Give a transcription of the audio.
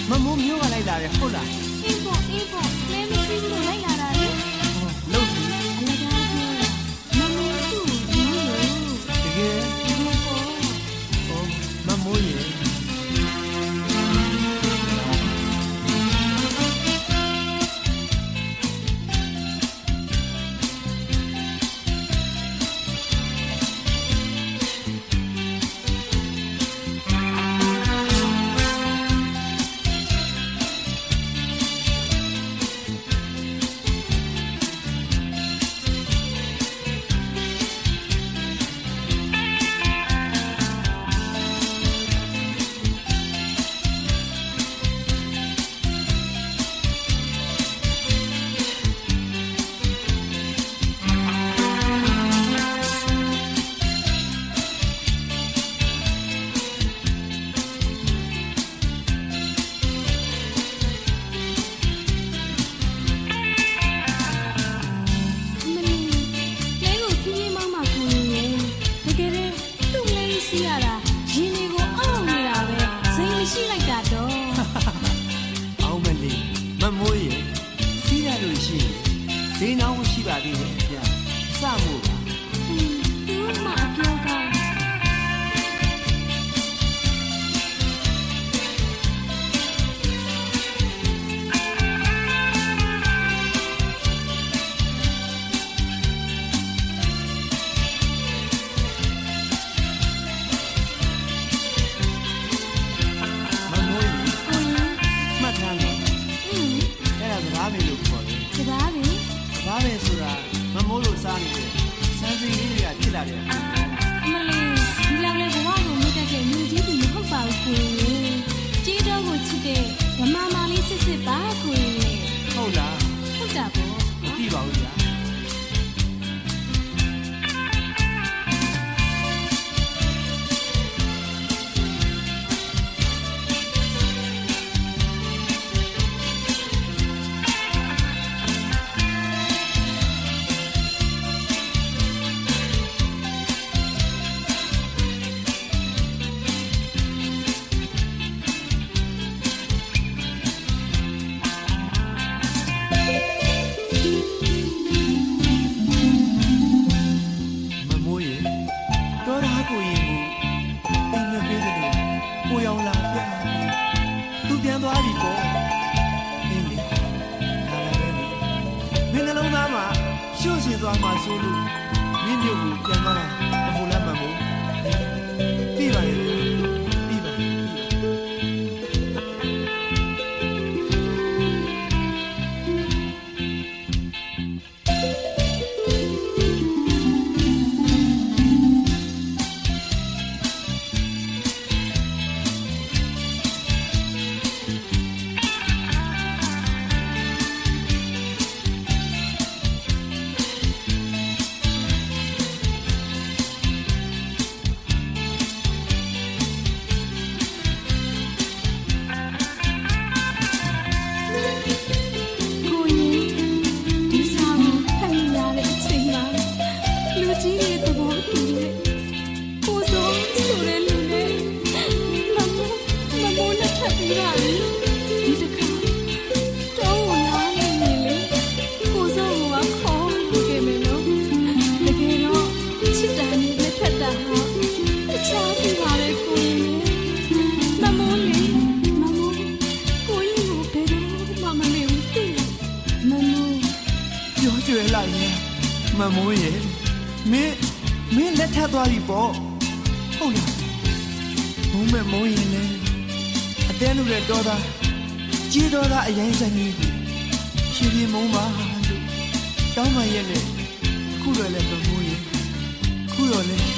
မမိုးမျိုးကလိုက်လာတယ်ဟုတ်လားအေးပေါ့လဲမရှိဘူးလိုက်လာတာလေလို့ပြီအလကားပြောမမိုးသူ့ဘူးလို့တကယ်ပေါ့မမိုးရေမမိုးရေစီးရလို့ရှိရင်ဈေးနှောင်းရှိပါသေးတယ်ဗျာစမို့ပါသူမှအပြောကောင်းဘာပဲဆိုတာမမိုးလို့စားနေတယ်စမ်းစီလေးတွေကဖြစ်လာတယ်အမလေးဒီလောက်လေးဘဝကိုမြတ်တဲ့လူကြီးသူမဟုတ်ပါဘူးကိုကြီးတော့ကိုချစ်တဲ့ဓမ္မမာလေးစစ်ပါကိုဟုတ်လားဟုတ်တာပေါ့မကြည့်ပါဘူးဗျာသွားပြီပေါ့အင်းလေဒါလည်းပဲမင်းနှလုံးသားမှာရှုပ်ရှင်သွားမှာဆိုလို့မင်းမျိုးကိုပြန်သွားတာမဟုတ်လားမမို့ပြီးပါရဲ့ပြီးပါကျွဲလိုက်ရင်မမိုးရေမင်းလက်ထပ်သွားပြီပေါ့ဟုတ်လားဘုံမဲ့မိုးရင်လေအတဲလူတဲ့တော်သားကြီးတော်သားအရင်ဆိုင်ကြီးဖြည်းဖြည်းမုံပါလို့တောင်းမှရဲ့လေခုတော့လည်းမမိုးရေခုတော့လည်း